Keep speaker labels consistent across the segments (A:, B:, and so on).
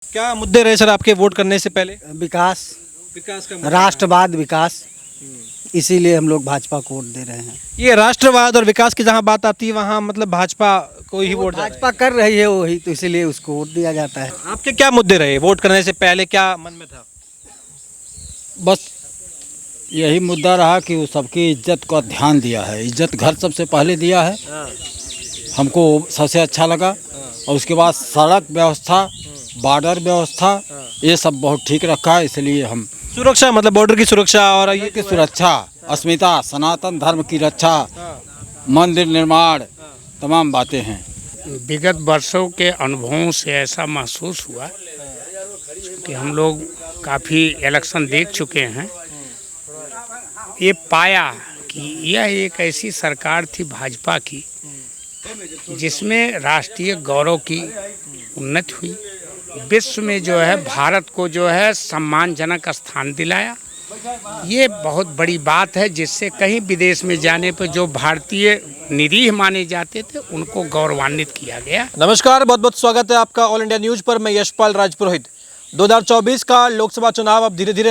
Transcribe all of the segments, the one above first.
A: क्या मुद्दे रहे सर आपके वोट करने से पहले?
B: विकास,
A: विकास का मुद्दा
B: राष्ट्रवाद, विकास, इसीलिए हम लोग भाजपा को वोट दे रहे हैं।
A: है। ये राष्ट्रवाद और विकास की जहाँ बात आती है वहाँ मतलब भाजपा को ही वोट जा रहा है।
B: भाजपा कर रही है वही, तो इसीलिए उसको वोट दिया जाता है।
A: आपके क्या मुद्दे रहे वोट करने से पहले, क्या मन में था?
C: बस यही मुद्दा रहा कि वो सबकी इज्जत का ध्यान दिया है। इज्जत घर सबसे पहले दिया है, हमको सबसे अच्छा लगा। और उसके बाद सड़क व्यवस्था, बॉर्डर व्यवस्था, ये सब बहुत ठीक रखा है। इसलिए हम
A: सुरक्षा मतलब बॉर्डर की सुरक्षा और ये
C: की सुरक्षा, अस्मिता, सनातन धर्म की रक्षा, मंदिर निर्माण, तमाम बातें हैं।
D: विगत वर्षों के अनुभवों से ऐसा महसूस हुआ कि हम लोग काफ़ी इलेक्शन देख चुके हैं। ये पाया कि यह एक ऐसी सरकार थी भाजपा की जिसमें राष्ट्रीय गौरव की उन्नति हुई, विश्व में जो है भारत को जो है सम्मानजनक स्थान दिलाया। ये बहुत बड़ी बात है, जिससे कहीं विदेश में जाने पर जो भारतीय निरीह माने जाते थे उनको गौरवान्वित किया गया।
A: नमस्कार, बहुत बहुत स्वागत है आपका ऑल इंडिया न्यूज़ पर। मैं यशपाल राजपुरोहित। 2024 का लोकसभा चुनाव अब धीरे धीरे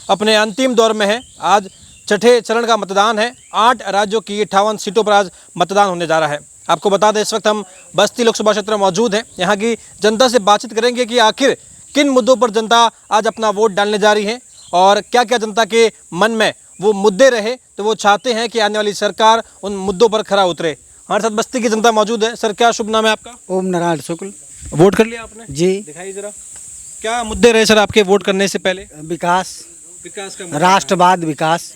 A: अपने अंतिम दौर में है। आज छठे चरण का मतदान है। 8 राज्यों की 58 सीटों पर आज मतदान होने जा रहा है। आपको बता दें, इस वक्त हम बस्ती लोकसभा क्षेत्र में मौजूद हैं। यहाँ की जनता से बातचीत करेंगे कि आखिर किन मुद्दों पर जनता आज अपना वोट डालने जा रही है और क्या क्या जनता के मन में वो मुद्दे रहे तो वो चाहते हैं कि आने वाली सरकार उन मुद्दों पर खरा उतरे। हमारे साथ बस्ती की जनता मौजूद है। सर, क्या शुभ नाम है आपका?
B: ओम नारायण शुक्ल।
A: वोट कर लिया आपने?
B: जी।
A: दिखाइए जरा, क्या मुद्दे रहे सर आपके वोट करने से पहले?
B: विकास,
A: विकास का
B: राष्ट्रवाद, विकास,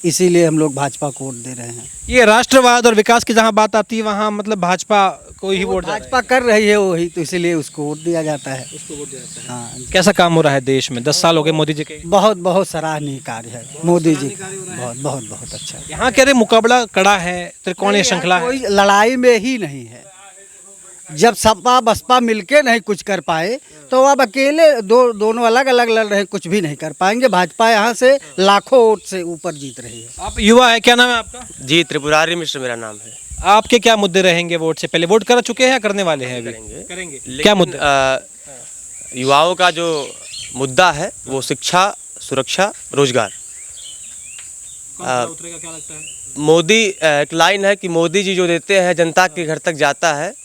B: इसीलिए हम लोग भाजपा को वोट दे रहे हैं।
A: ये राष्ट्रवाद और विकास की जहाँ बात आती है वहाँ मतलब भाजपा को ही वोट जा रहा है।
B: भाजपा कर रही है वही, तो इसीलिए उसको वोट दिया जाता है।
A: उसको वोट दिया जाता है।
B: हाँ,
A: कैसा काम हो रहा है देश में? 10 साल हो गए मोदी जी के।
B: बहुत बहुत सराहनीय कार्य है मोदी जी का। बहुत बहुत बहुत अच्छा है।
A: यहाँ कह रहे मुकाबला कड़ा है, त्रिकोणीय श्रृंखला है।
B: कोई लड़ाई में ही नहीं है। जब सपा बसपा मिलके नहीं कुछ कर पाए तो अब अकेले दोनों अलग अलग लड़ रहे हैं, कुछ भी नहीं कर पाएंगे। भाजपा यहाँ से लाखों वोट से ऊपर जीत रही है।
A: आप युवा है, क्या नाम है आपका?
E: जी, त्रिपुरारी मिश्र मेरा नाम है।
A: आपके क्या मुद्दे रहेंगे वोट से पहले? वोट कर चुके हैं या करने वाले हैं? अभी करेंगे। क्या मुद्दे?
E: युवाओं का जो मुद्दा है वो शिक्षा, सुरक्षा, रोजगार।
A: उतरेगा क्या लगता है?
E: मोदी, एक लाइन है कि मोदी जी जो देते हैं जनता के घर तक जाता है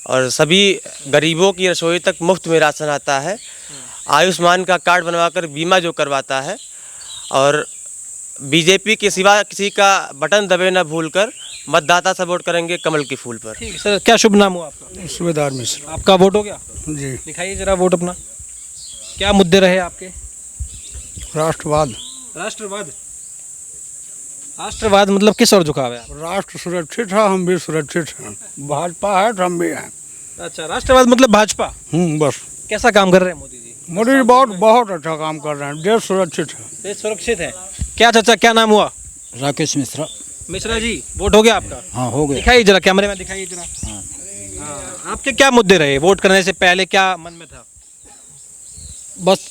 E: और सभी गरीबों की रसोई तक मुफ्त में राशन आता है। आयुष्मान का कार्ड बनवाकर बीमा जो करवाता है और बीजेपी के सिवा किसी का बटन दबे न भूलकर मतदाता सब वोट करेंगे कमल के फूल पर।
A: ठीक है सर, क्या शुभ नाम हुआ आपका?
D: सूबेदार मिश्र।
A: आपका वोट हो गया?
D: जी।
A: दिखाइए जरा वोट अपना। क्या मुद्दे रहे आपके?
D: राष्ट्रवाद।
A: राष्ट्रवाद। राष्ट्रवाद मतलब किस ओर झुकाव है आप?
D: राष्ट्र सुरक्षित है, हम भी सुरक्षित हैं। भाजपा है तो हम भी हैं।
A: अच्छा, राष्ट्रवाद मतलब भाजपा।
D: बस।
A: कैसा काम कर रहे हैं मोदी जी?
D: मोदी जी बहुत बहुत अच्छा काम कर रहे हैं। देश सुरक्षित है।
A: देश सुरक्षित है। क्या चाचा, क्या नाम हुआ?
C: राकेश मिश्रा।
A: मिश्रा जी, वोट हो गया आपका?
C: हाँ, हो गया।
A: दिखाइए जरा, कैमरे में दिखाइए जरा। हाँ, आपके क्या मुद्दे रहे वोट करने से पहले, क्या मन में था?
C: बस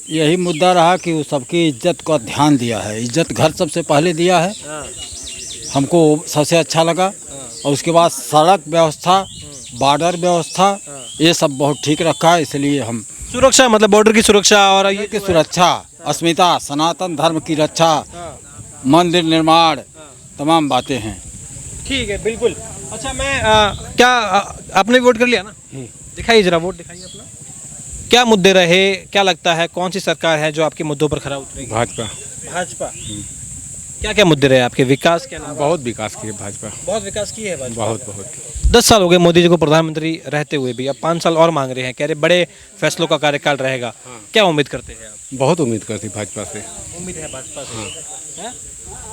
C: यही मुद्दा रहा कि वो सबकी इज्जत का ध्यान दिया है। इज्जत घर सबसे पहले दिया है, हमको सबसे अच्छा लगा। और उसके बाद सड़क व्यवस्था, बॉर्डर व्यवस्था, ये सब बहुत ठीक रखा है। इसलिए हम
A: सुरक्षा मतलब बॉर्डर की सुरक्षा और ये
C: की सुरक्षा, अस्मिता, सनातन धर्म की रक्षा, मंदिर निर्माण, तमाम बातें हैं।
A: ठीक है, बिल्कुल। अच्छा, मैं आपने वोट कर लिया ना? दिखाइए जरा वोट, दिखाइए अपना। क्या मुद्दे रहे, क्या लगता है कौन सी सरकार है जो आपके मुद्दों पर खरा उतरेगी?
D: भाजपा।
A: भाजपा। क्या क्या मुद्दे रहे आपके? विकास के अलावा?
D: बहुत विकास किए भाजपा।
A: बहुत विकास की है भाजपा।
D: बहुत।
A: 10 साल हो गए मोदी जी को प्रधानमंत्री रहते हुए भी, अब 5 साल और मांग रहे हैं। कह रहे बड़े फैसलों का कार्यकाल रहेगा। क्या उम्मीद करते हैं आप?
D: बहुत उम्मीद करती भाजपा से।
A: उम्मीद है भाजपा से। हैं?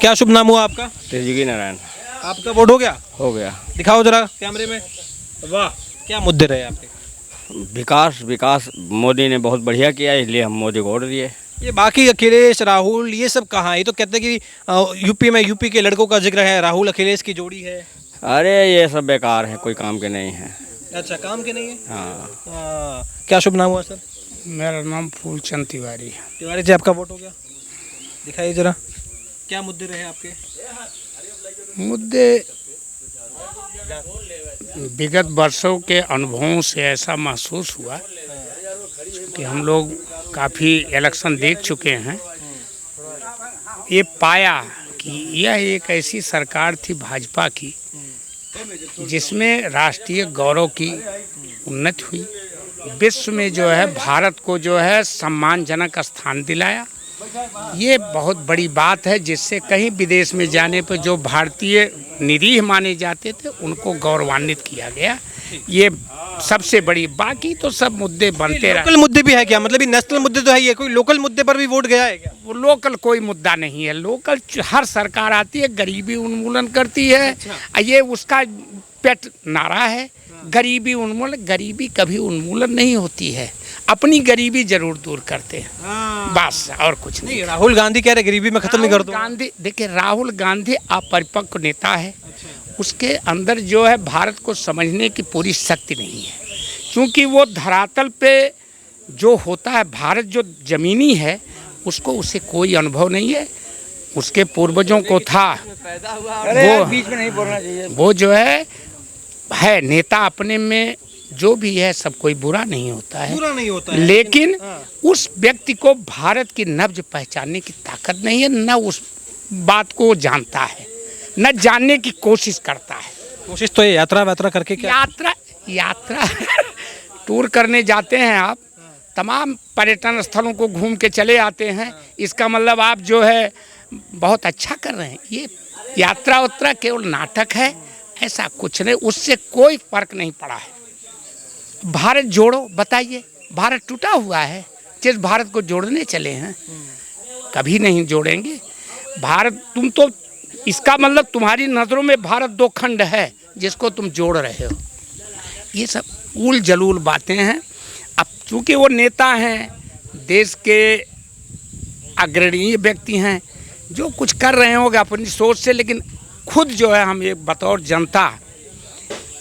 A: क्या शुभ नाम हुआ आपका?
E: तेजगी नारायण।
A: आपका वोट हो गया?
E: हो गया।
A: दिखाओ जरा कैमरे में। वाह, क्या मुद्दे रहे आपके?
E: विकास मोदी ने बहुत बढ़िया किया, इसलिए हम मोदी को वोट दिए।
A: ये बाकी अखिलेश, राहुल, ये सब कहाँ है? ये तो कहते हैं कि यूपी के लड़कों का जिक्र है, राहुल अखिलेश की जोड़ी है।
E: अरे ये सब बेकार है, कोई काम के नहीं है।
A: अच्छा, काम के नहीं है?
E: हाँ।
A: क्या शुभ नाम हुआ सर?
D: मेरा नाम फूलचंद तिवारी है।
A: तिवारी जी, आपका वोट हो गया? दिखाइए जरा, क्या मुद्दे रहे आपके?
D: मुद्दे विगत वर्षों के अनुभवों से ऐसा महसूस हुआ कि हम लोग काफ़ी इलेक्शन देख चुके हैं, ये पाया कि यह एक ऐसी सरकार थी भाजपा की जिसमें राष्ट्रीय गौरव की उन्नति हुई, विश्व में जो है भारत को जो है सम्मानजनक स्थान दिलाया। ये बहुत बड़ी बात है, जिससे कहीं विदेश में जाने पर जो भारतीय निरीह माने जाते थे उनको गौरवान्वित किया गया। ये सबसे बड़ी, बाकी तो सब मुद्दे बनते रहे।
A: लोकल मुद्दे भी है क्या, मतलब ये नेशनल मुद्दे तो है, ये कोई लोकल मुद्दे पर भी वोट गया है क्या?
D: वो लोकल कोई मुद्दा नहीं है। लोकल हर सरकार आती है, गरीबी उन्मूलन करती है। ये उसका पेट नारा है, गरीबी उन्मूलन। गरीबी कभी उन्मूलन नहीं होती है, अपनी गरीबी जरूर दूर करते हैं, बस और कुछ नहीं।
A: राहुल गांधी कह रहे गरीबी में खत्म नहीं कर दो।
D: गांधी, देखिए राहुल गांधी अपरिपक्व नेता है, उसके अंदर जो है भारत को समझने की पूरी शक्ति नहीं है, क्योंकि वो धरातल पे जो होता है, भारत जो जमीनी है उसको उसे कोई अनुभव नहीं है। उसके पूर्वजों को था, वो बीच में नहीं बोलना चाहिए। वो जो है नेता अपने में जो भी है, सब कोई बुरा नहीं होता है, लेकिन उस व्यक्ति को भारत की नब्ज पहचानने की ताकत नहीं है, न उस बात को जानता है, न जानने की कोशिश करता है।
A: कोशिश तो ये यात्रा वात्रा करके क्या?
D: यात्रा टूर करने जाते हैं आप, तमाम पर्यटन स्थलों को घूम के चले आते हैं, इसका मतलब आप जो है बहुत अच्छा कर रहे हैं। ये यात्रा उत्रा केवल नाटक है, ऐसा कुछ नहीं, उससे कोई फर्क नहीं पड़ा है। भारत जोड़ो, बताइए, भारत टूटा हुआ है, जिस भारत को जोड़ने चले हैं कभी नहीं जोड़ेंगे भारत। तुम तो, इसका मतलब तुम्हारी नज़रों में भारत दो खंड है जिसको तुम जोड़ रहे हो। ये सब उल जलूल बातें हैं। अब चूँकि वो नेता हैं, देश के अग्रणीय व्यक्ति हैं, जो कुछ कर रहे होंगे अपनी सोच से, लेकिन खुद जो है हम एक बतौर जनता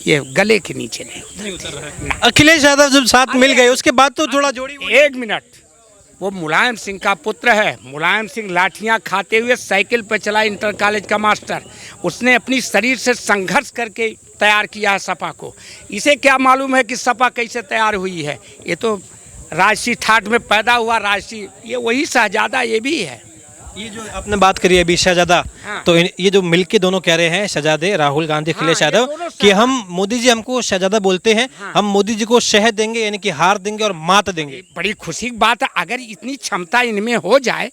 D: ये गले के नीचे नहीं उतर रहे।
A: अखिलेश यादव जब साथ मिल गए उसके बाद तो थोड़ा जोड़ी हुई।
D: एक मिनट, वो मुलायम सिंह का पुत्र है। मुलायम सिंह लाठियां खाते हुए साइकिल पर चला, इंटर कॉलेज का मास्टर। उसने अपनी शरीर से संघर्ष करके तैयार किया है सपा को। इसे क्या मालूम है कि सपा कैसे तैयार हुई है? ये तो राजसी ठाट में पैदा हुआ राजसी, ये वही शहजादा ये भी है।
A: ये जो आपने बात करी अभी शहजादा,
D: हाँ।
A: तो ये जो मिलके दोनों कह रहे हैं शहजादे, राहुल गांधी, अखिलेश
D: हाँ, ये
A: यादव,
D: दोनों
A: कि हम मोदी जी हमको शहजादा बोलते हैं,
D: हाँ।
A: हम मोदी जी को शह देंगे, यानी कि हार देंगे और मात देंगे।
D: बड़ी खुशी की बात है, अगर इतनी क्षमता इनमें हो जाए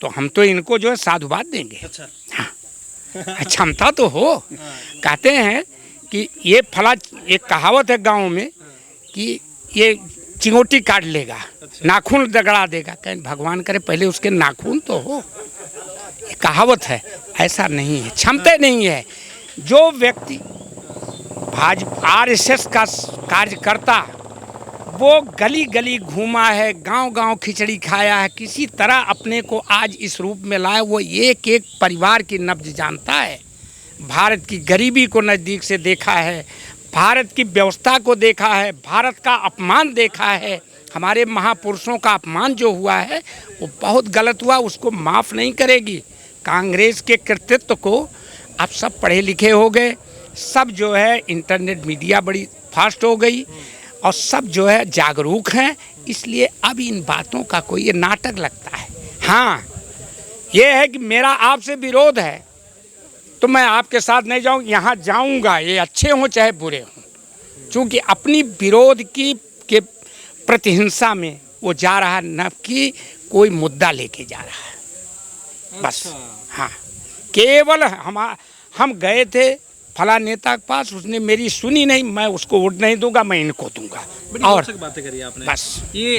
D: तो हम तो इनको जो है साधुवाद देंगे।
A: अच्छा।
D: हाँ, क्षमता तो हो। कहते हैं कि ये फला, एक कहावत है गाँव में कि ये चिंगोटी काट लेगा, नाखून दगड़ा देगा। कहीं भगवान करे पहले उसके नाखून तो हो, ये कहावत है। ऐसा नहीं है, क्षमता नहीं है। जो व्यक्ति भाजपा आरएसएस का कार्यकर्ता, वो गली गली घूमा है, गांव गांव खिचड़ी खाया है, किसी तरह अपने को आज इस रूप में लाया। वो एक एक परिवार की नब्ज जानता है, भारत की गरीबी को नज़दीक से देखा है, भारत की व्यवस्था को देखा है, भारत का अपमान देखा है। हमारे महापुरुषों का अपमान जो हुआ है वो बहुत गलत हुआ, उसको माफ़ नहीं करेगी कांग्रेस के कृतित्व को। अब सब पढ़े लिखे हो गए, सब जो है इंटरनेट मीडिया बड़ी फास्ट हो गई और सब जो है जागरूक हैं, इसलिए अब इन बातों का कोई ये नाटक लगता है। हाँ, ये है कि मेरा आपसे विरोध है तो मैं आपके साथ नहीं जाऊँ, यहाँ जाऊँगा, ये अच्छे हों चाहे बुरे हों, क्योंकि अपनी विरोध की के प्रतिहिंसा में वो जा रहा, न कि कोई मुद्दा लेके जा रहा है, बस। हाँ, केवल हम गए थे फला नेता के पास, उसने मेरी सुनी नहीं, मैं उसको वोट नहीं दूंगा, मैं इनको दूंगा। और
A: बातें करी आपने,
D: बस
A: ये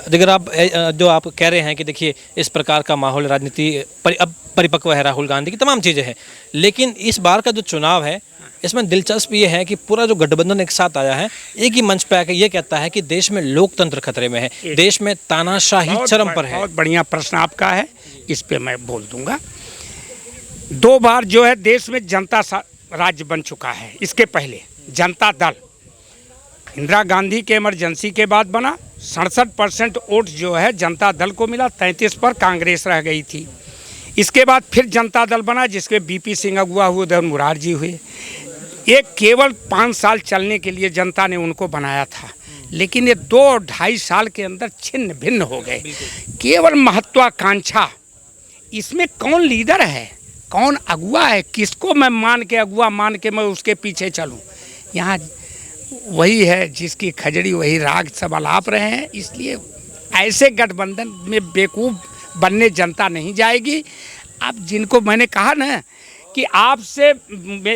A: अगर आप जो आप कह रहे हैं कि देखिए इस प्रकार का माहौल, राजनीति अब परिपक्व है, राहुल गांधी की तमाम चीज़ें हैं, लेकिन इस बार का जो चुनाव है इसमें दिलचस्प ये है कि पूरा जो गठबंधन एक साथ आया है, एक ही मंच पे आकर ये कहता है कि देश में लोकतंत्र खतरे में है, देश में तानाशाही चरम पर है।
D: बहुत बढ़िया प्रश्न आपका है, इस पे मैं बोल दूंगा। 2 बार जो है देश में जनता राज्य बन चुका है। इसके पहले जनता दल इंदिरा गांधी के इमरजेंसी के बाद बना, 67% वोट जो है जनता दल को मिला, 33 पर कांग्रेस रह गई थी। इसके बाद फिर जनता दल बना, जिसके बीपी सिंह अगुआ हुए, उधर मुरारजी हुए। ये केवल 5 साल चलने के लिए जनता ने उनको बनाया था, लेकिन ये 2-2.5 साल के अंदर छिन्न भिन्न हो गए। केवल महत्वाकांक्षा, इसमें कौन लीडर है, कौन अगुआ है, किसको मैं मान के अगुआ मान के मैं उसके पीछे चलूं। यहाँ वही है जिसकी खजड़ी वही राग, सब अलाप रहे हैं। इसलिए ऐसे गठबंधन में बेवकूफ़ बनने जनता नहीं जाएगी। अब जिनको मैंने कहा ना कि आपसे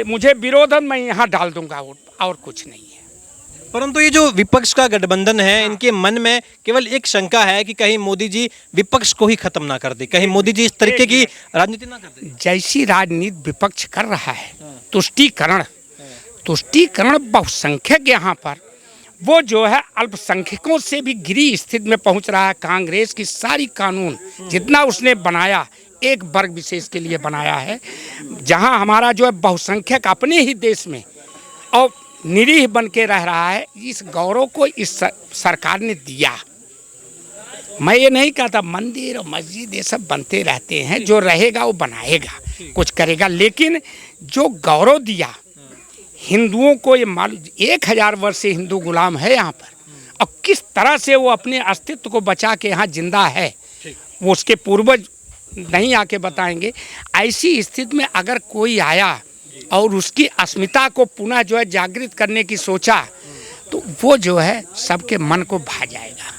D: मुझे विरोध है, मैं यहाँ डाल दूंगा वोट, और कुछ नहीं है।
A: परंतु ये जो विपक्ष का गठबंधन है, इनके मन में केवल एक शंका है कि कहीं मोदी जी विपक्ष को ही खत्म ना कर दे, कहीं मोदी जी इस तरीके की राजनीति ना कर दे।
D: जैसी राजनीति विपक्ष कर रहा है, तुष्टीकरण बहुसंख्यक यहाँ पर, वो जो है अल्पसंख्यकों से भी गिरी स्थिति में पहुँच रहा है। कांग्रेस की सारी कानून जितना उसने बनाया एक वर्ग विशेष के लिए बनाया है, जहाँ हमारा जो है बहुसंख्यक अपने ही देश में और निरीह बन के रह रहा है, इस गौरव को इस सरकार ने दिया। मैं ये नहीं कहता, मंदिर और मस्जिद ये सब बनते रहते हैं, जो रहेगा वो बनाएगा, कुछ करेगा, लेकिन जो गौरव दिया हिंदुओं को, ये मालूम 1000 वर्ष से हिंदू गुलाम है यहाँ पर, और किस तरह से वो अपने अस्तित्व को बचा के यहाँ जिंदा है, वो उसके पूर्वज नहीं आके बताएंगे। ऐसी स्थिति में अगर कोई आया और उसकी अस्मिता को पुनः जो है जागृत करने की सोचा, तो वो जो है सबके मन को भा जाएगा।